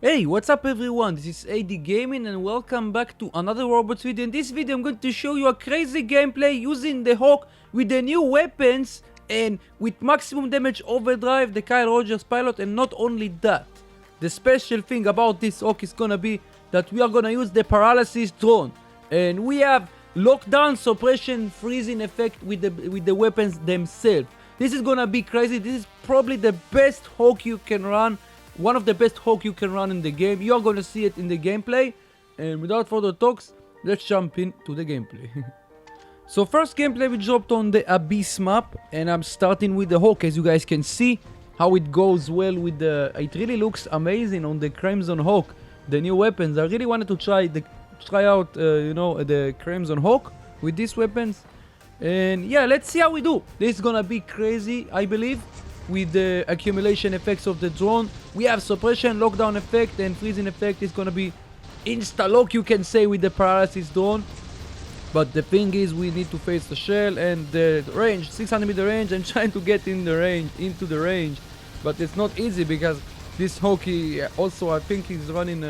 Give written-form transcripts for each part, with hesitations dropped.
Hey, what's up everyone, this is AD Gaming and welcome back to another robots video. In this video I'm going to show you a crazy gameplay using the Hawk with the new weapons and with maximum damage overdrive, the Kyle Rogers pilot. And not only that, the special thing about this Hawk is gonna be that we are gonna use the Paralysis drone. And we have lockdown, suppression, freezing effect with the weapons themselves. This is gonna be crazy. This is probably the best Hawk you can run. One of the best Hawk you can run in the game. You are gonna see it in the gameplay. And without further talks, let's jump into the gameplay. So first gameplay we dropped on the Abyss map. And I'm starting with the Hawk, as you guys can see. How it goes well with the... It really looks amazing on the Crimson Hawk. The new weapons. I really wanted to try out, the Crimson Hawk with these weapons. And yeah, let's see how we do. This is gonna be crazy, I believe. With the accumulation effects of the drone, we have suppression, lockdown effect, and freezing effect. Is gonna be insta-lock, you can say, with the Paralysis drone. But the thing is, we need to face the shell and the range, 600 meter range. I'm trying to get into the range, but it's not easy because this Hawk, also I think he's running.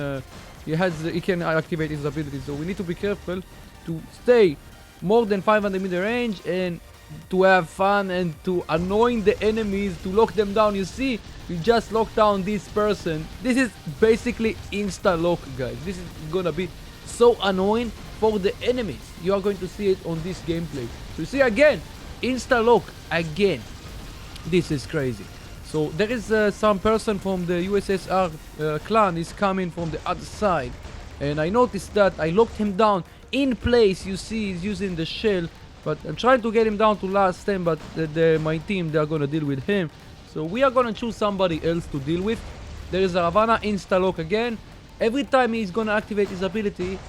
He can activate his ability, so we need to be careful to stay more than 500 meter range and to have fun and to annoying the enemies, to lock them down. You see, we just locked down this person. This is basically insta-lock, guys. This is gonna be so annoying for the enemies. You are going to see it on this gameplay. So you see again, insta-lock again. This is crazy. So there is some person from the USSR clan is coming from the other side, and I noticed that I locked him down in place. You see, he's using the shell. But I'm trying to get him down to last 10, but my team, they're gonna deal with him. So we are gonna choose somebody else to deal with. There is a Ravana insta-lock again. Every time he's gonna activate his ability,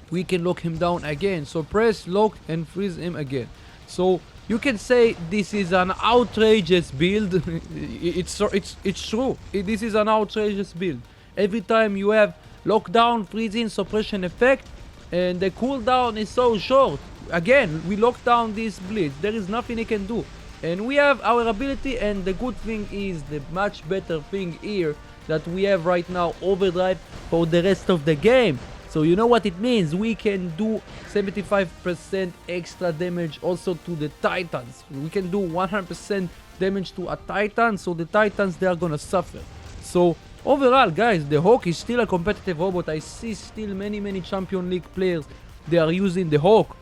we can lock him down again. So press lock and freeze him again. So you can say this is an outrageous build. it's true. This is an outrageous build. Every time you have lockdown, freezing, suppression effect, and the cooldown is so short. Again, we lock down this blitz. There is nothing he can do. And we have our ability, and the good thing is, the much better thing here, that we have right now overdrive for the rest of the game. So you know what it means. We can do 75% extra damage also to the Titans. We can do 100% damage to a Titan, so the Titans, they are gonna suffer. So overall, guys, the Hawk is still a competitive robot. I see still many Champion League players, they are using the Hawk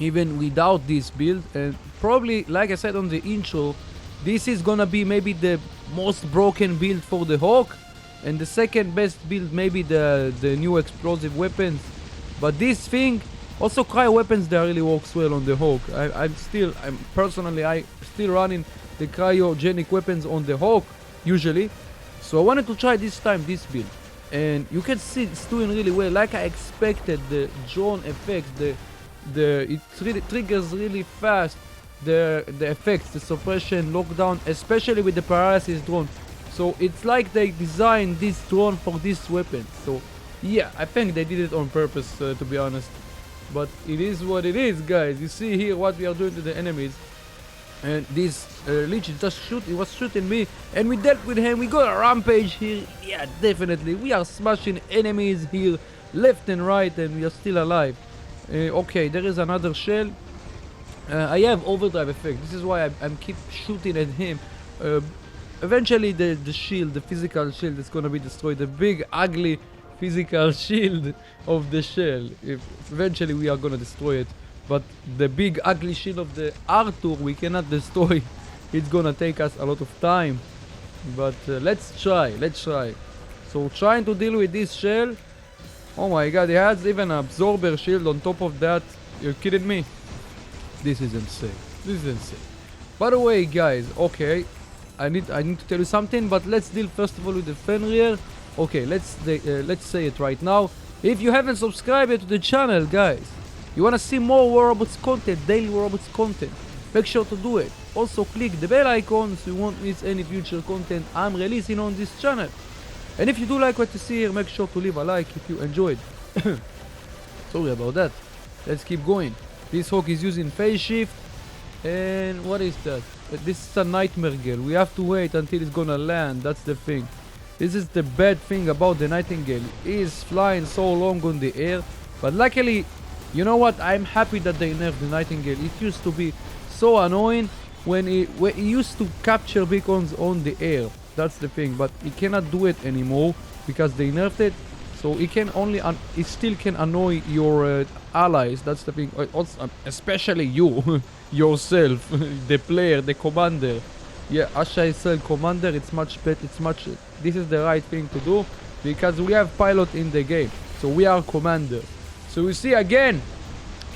even without this build. And probably, like I said on the intro, this is gonna be maybe the most broken build for the Hawk, and the second best build maybe the new explosive weapons. But this thing, also cryo weapons, that really works well on the Hawk. I'm still running the cryogenic weapons on the Hawk usually. So I wanted to try this time this build, and you can see it's doing really well. Like I expected, the drone effects, it really triggers really fast, the effects, the suppression, lockdown, especially with the Paralysis drone. So it's like they designed this drone for this weapon. So yeah, I think they did it on purpose, to be honest. But it is what it is, guys. You see here what we are doing to the enemies. And this Lich he was shooting me, and we dealt with him. We got a rampage here. Yeah, definitely. We are smashing enemies here left and right, and we are still alive. Okay, there is another shell. I have overdrive effect. This is why I'm keep shooting at him. Eventually the shield, the physical shield, is gonna be destroyed. The big ugly physical shield of the shell. Eventually we are gonna destroy it. But the big ugly shield of the Arthur, we cannot destroy. It's gonna take us a lot of time. But let's try. So trying to deal with this shell. Oh my god, it has even an absorber shield on top of that. You're kidding me? This is insane. By the way, guys, okay, I need to tell you something, but let's deal first of all with the Fenrir. Okay, let's say it right now. If you haven't subscribed yet to the channel, guys, you wanna see more War Robots content, daily War Robots content, make sure to do it. Also click the bell icon so you won't miss any future content I'm releasing on this channel. And if you do like what you see here, make sure to leave a like if you enjoyed. Sorry about that. Let's keep going. This Hawk is using phase shift. And what is that? This is a nightmare girl. We have to wait until it's gonna land. That's the thing. This is the bad thing about the Nightingale. He is flying so long on the air. But luckily, you know what? I'm happy that they nerfed the Nightingale. It used to be so annoying when he used to capture beacons on the air. That's the thing. But he cannot do it anymore because they nerfed it. So he can only, he still can annoy your allies. That's the thing. Also, especially you, yourself, the player, the commander. Yeah, Asha is still commander. It's much better. This is the right thing to do because we have pilot in the game. So we are commander. So you see again,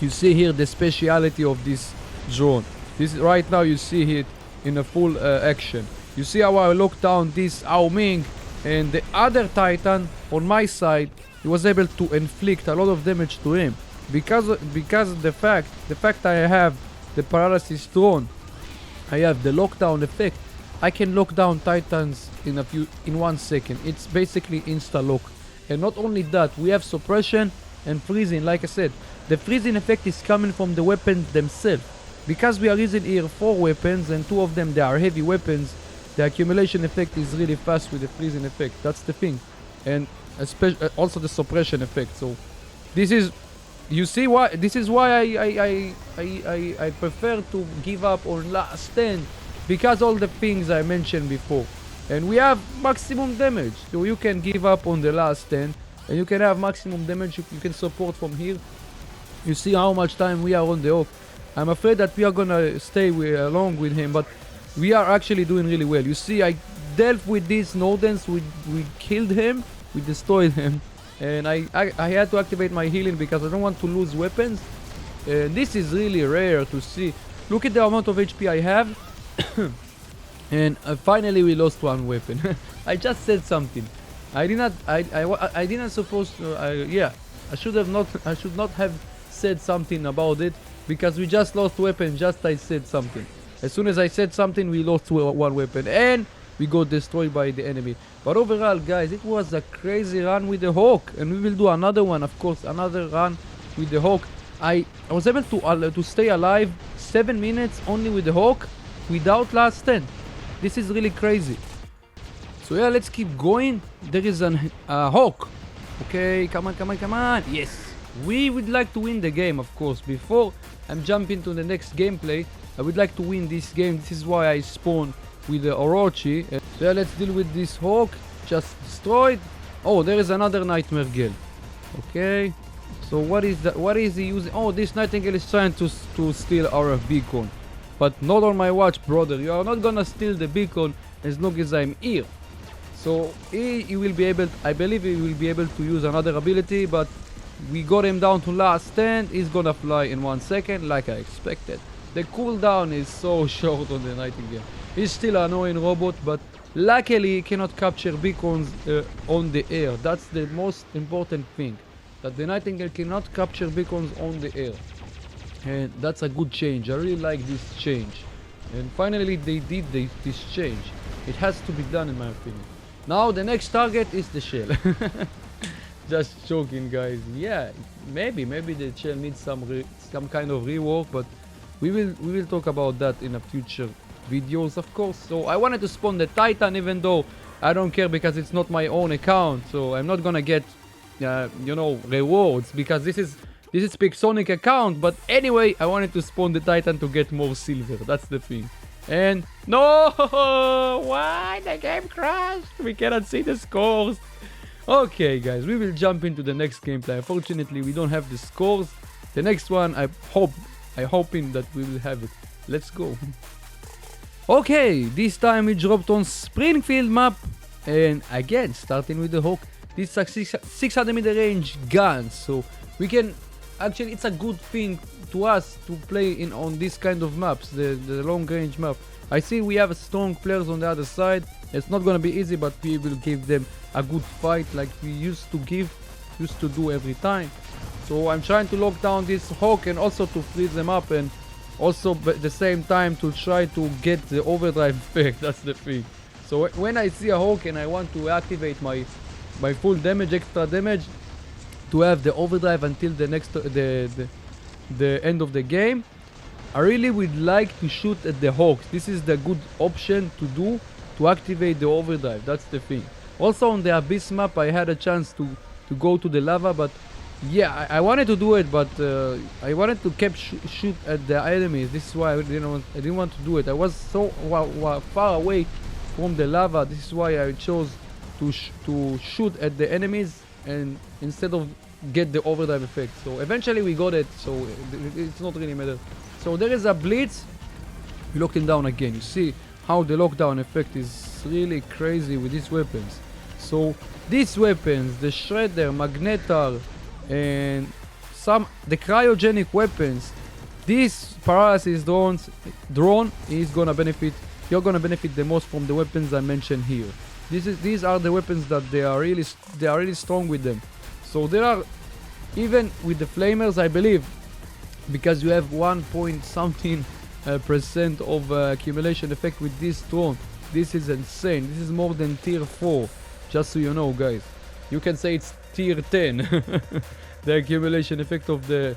you see here the speciality of this drone. This right now you see it in a full action. You see how I locked down this Ao Ming, and the other Titan on my side, he was able to inflict a lot of damage to him because the fact I have the Paralysis drone, I have the lockdown effect. I can lock down Titans in 1 second. It's basically insta lock. And not only that, we have suppression and freezing. Like I said, the freezing effect is coming from the weapons themselves. Because we are using here 4 weapons and 2 of them they are heavy weapons, the accumulation effect is really fast with the freezing effect. That's the thing. And especially also the suppression effect. So this is, you see why, this is why I prefer to give up on last stand, because all the things I mentioned before. And we have maximum damage, so you can give up on the last stand and you can have maximum damage. You can support from here. You see how much time we are on the Hawk. I'm afraid that we are gonna stay along with him, but we are actually doing really well. You see, I dealt with these Nordens, we killed him, we destroyed him, and I had to activate my healing because I don't want to lose weapons. And this is really rare to see. Look at the amount of HP I have. And finally we lost 1 weapon. I just said something. I didn't supposed to. Yeah, I should not have said something about it, because we just lost weapon. Just I said something. As soon as I said something, we lost 1 weapon and we got destroyed by the enemy. But overall, guys, it was a crazy run with the Hawk, and we will do another one, of course, another run with the Hawk. I was able to stay alive 7 minutes only with the Hawk without last stand. This is really crazy. So yeah, let's keep going. There is a Hawk. Okay, come on. Yes, we would like to win the game, of course. Before I'm jumping to the next gameplay, I would like to win this game. This is why I spawn with the Orochi. So yeah, let's deal with this Hawk. Just destroyed. Oh, there is another Nightmare Girl. Okay. So what is that? What is he using? Oh, this Nightingale is trying to steal our beacon. But not on my watch, brother. You are not gonna steal the beacon as long as I'm here. So he will be able, I believe he will be able to use another ability, but we got him down to last stand. He's gonna fly in 1 second like I expected. The cooldown is so short on the Nightingale. He's still an annoying robot, but luckily he cannot capture beacons on the air. That's the most important thing, that the Nightingale cannot capture beacons on the air. And that's a good change. I really like this change. And finally they did this change. It has to be done in my opinion. Now the next target is the shell. Just joking, guys. Yeah, maybe the shell needs some kind of rework, but we will talk about that in a future videos, of course. So I wanted to spawn the Titan, even though I don't care because it's not my own account. So I'm not gonna get you know, rewards because this is Pixonic account. But anyway, I wanted to spawn the Titan to get more silver. That's the thing. And no, why the game crashed? We cannot see the scores. Okay, guys, we will jump into the next gameplay. Unfortunately, we don't have the scores. The next one, I hoping that we will have it. Let's go. Okay, this time we dropped on Springfield map, and again starting with the Hawk. This is a 600 meter range gun, so we can actually, it's a good thing to us to play on this kind of maps, the long range map. I see we have strong players on the other side. It's not gonna be easy, but we will give them a good fight like we used to do every time. So I'm trying to lock down this Hawk and also to freeze them up, and also at the same time to try to get the overdrive effect. That's the thing. So when I see a Hawk and I want to activate my full damage, extra damage, to have the overdrive until the next the end of the game, I really would like to shoot at the Hawks. This is the good option to do to activate the overdrive. That's the thing. Also on the Abyss map I had a chance to go to the lava, but yeah, I wanted to do it, but I wanted to keep shoot at the enemies. This is why I didn't want to do it. I was so far away from the lava. This is why I chose to shoot at the enemies and instead of get the overdrive effect. So eventually we got it, so it's not really matter. So there is a blitz. We locked him down again. You see how the lockdown effect is really crazy with these weapons. So these weapons, the Shredder, Magnetar, and the cryogenic weapons, this Paralysis drone is gonna benefit. You're gonna benefit the most from the weapons I mentioned here. These are the weapons that they are really strong with them. So there are, even with the flamers, I believe, because you have 1 point something percent of accumulation effect with this drone. This is insane. This is more than tier 4. Just so you know, guys. You can say it's tier 10. The accumulation effect of the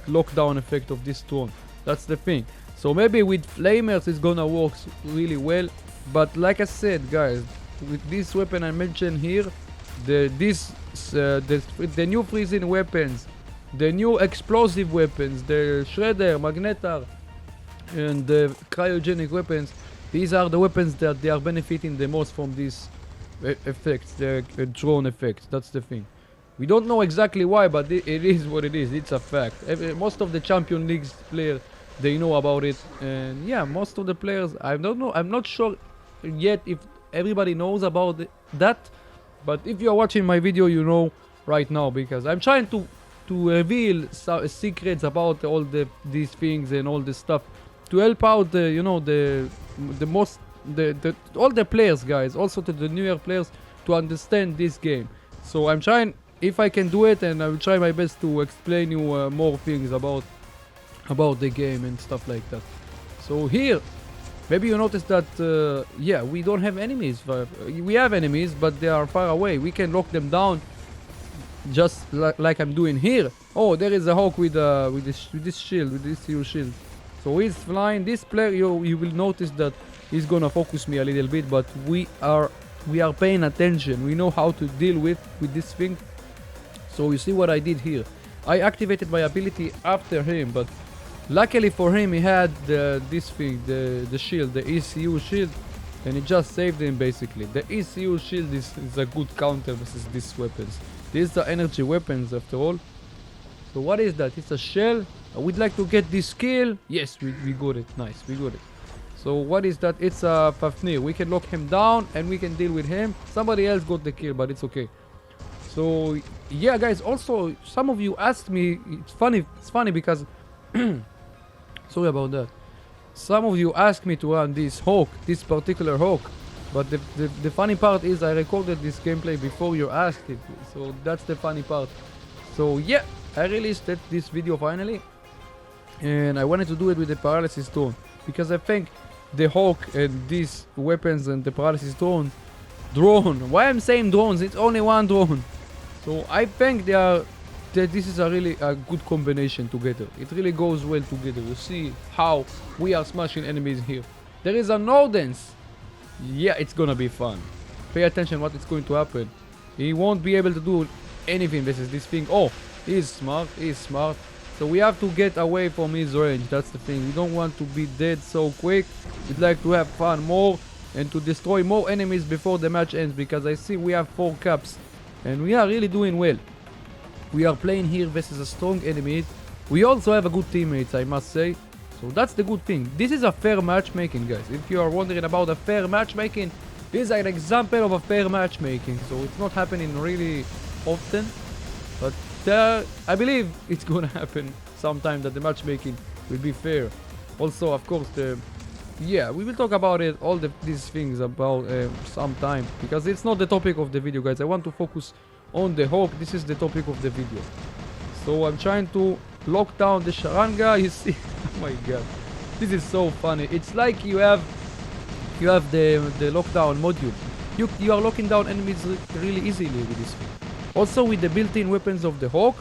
lockdown effect of this drone. That's the thing. So maybe with flamers it's gonna work really well. But like I said, guys, with this weapon I mentioned here, the new freezing weapons, the new explosive weapons, the Shredder, Magnetar, and the cryogenic weapons, these are the weapons that they are benefiting the most from these effects, the drone effects. That's the thing. We don't know exactly why, but it is what it is. It's a fact. Most of the Champion Leagues players, they know about it, and yeah, most of the players, I don't know. I'm not sure yet if everybody knows about that, but if you are watching my video, you know right now, because I'm trying to reveal secrets about all these things and all this stuff to help out all the players, guys, also to the newer players, to understand this game. So I'm trying, if I can do it, and I will try my best to explain you more things about the game and stuff like that. So here, maybe you notice that yeah, we don't have enemies. We have enemies, but they are far away. We can lock them down, just like I'm doing here. Oh, there is a Hawk with this shield, with this huge shield. So he's flying. This player, you will notice that he's gonna focus me a little bit, but we are paying attention. We know how to deal with this thing. So you see what I did here. I activated my ability after him, but luckily for him, he had this thing, the shield, the ECU shield, and it just saved him basically. The ECU shield is a good counter versus these weapons. These are energy weapons after all. So what is that? It's a shell. We'd like to get this kill. Yes, we got it. Nice, we got it. So what is that? It's a Fafnir. We can lock him down and we can deal with him. Somebody else got the kill, but it's okay. So yeah, guys, also some of you asked me, it's funny because sorry about that. Some of you asked me to run this Hawk, this particular Hawk, but the funny part is I recorded this gameplay before you asked it, so that's the funny part. So yeah, I released this video finally, and I wanted to do it with the Paralysis drone, because I think the Hawk and these weapons and the Paralysis drone, why I'm saying drones, it's only one drone. So I think that this is a really good combination together. It really goes well together. You see how we are smashing enemies here. There is a no dance. Yeah, it's gonna be fun. Pay attention what is going to happen. He won't be able to do anything versus this thing. Oh, he's smart. So we have to get away from his range. That's the thing. We don't want to be dead so quick. We'd like to have fun more and to destroy more enemies before the match ends, because I see we have 4 caps and we are really doing well. We are playing here versus a strong enemy. We also have a good teammates, I must say. So that's the good thing. This is a fair matchmaking, guys. If you are wondering about a fair matchmaking, this is an example of a fair matchmaking. So it's not happening really often, but I believe it's gonna happen sometime that the matchmaking will be fair. Also, of course, yeah, we will talk about it, all these things about some time, because it's not the topic of the video, guys. I want to focus on the Hawk. This is the topic of the video. So I'm trying to lock down the Sharanga. You see, oh my god, this is so funny. It's like you have the lockdown module. You are locking down enemies really easily with this thing. Also with the built-in weapons of the Hawk,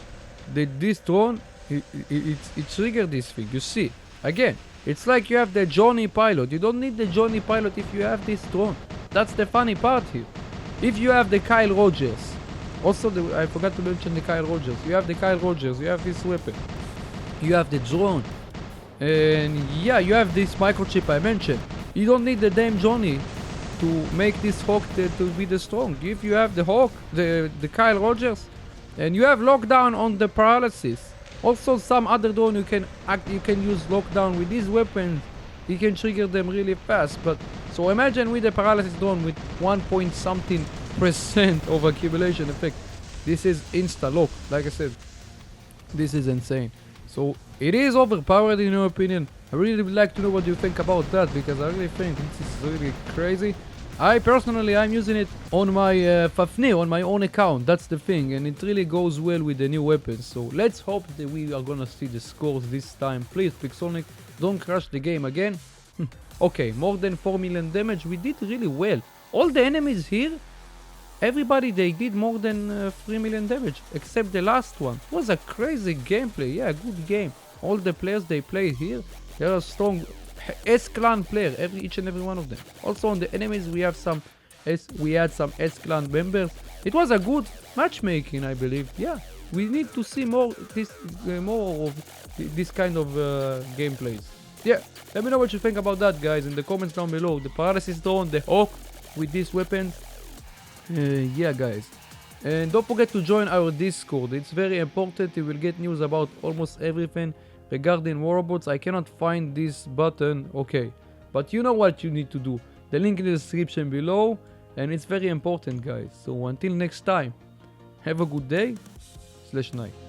this drone, it triggered this thing. You see, again, it's like you have the Johnny Pilot. You don't need the Johnny Pilot if you have this drone. That's the funny part here. If you have the Kyle Rogers, also I forgot to mention the Kyle Rogers. You have the Kyle Rogers, you have this weapon, you have the drone, and yeah, you have this microchip I mentioned. You don't need the damn Johnny to make this Hawk to be the strong. If you have the Hawk, the Kyle Rogers, and you have lockdown on the Paralysis. Also some other drone you can use lockdown with these weapons. You can trigger them really fast. But so imagine with the Paralysis drone with 1 something% of accumulation effect. This is insta lock, like I said. This is insane. So it is overpowered in your opinion. I really would like to know what you think about that, because I really think this is really crazy. I personally, I'm using it on my Fafnir, on my own account. That's the thing, and it really goes well with the new weapons. So let's hope that we are gonna see the scores this time. Please, Pixonic, don't crash the game again. Okay, more than 4 million damage. We did really well. All the enemies here, everybody, they did more than 3 million damage, except the last one. It was a crazy gameplay. Yeah, good game. All the players they played here, they are strong S-Clan player, each and every one of them. Also on the enemies we had some S-Clan members. It was a good matchmaking, I believe. Yeah, we need to see more of this kind of gameplays. Yeah, let me know what you think about that, guys, in the comments down below. The Paralysis drone, the Hawk with these weapons. Yeah, guys. And don't forget to join our Discord. It's very important. You will get news about almost everything regarding war robots. I cannot find this button. Okay, but you know what you need to do. The link in the description below, and it's very important, guys. So until next time, have a good day /night.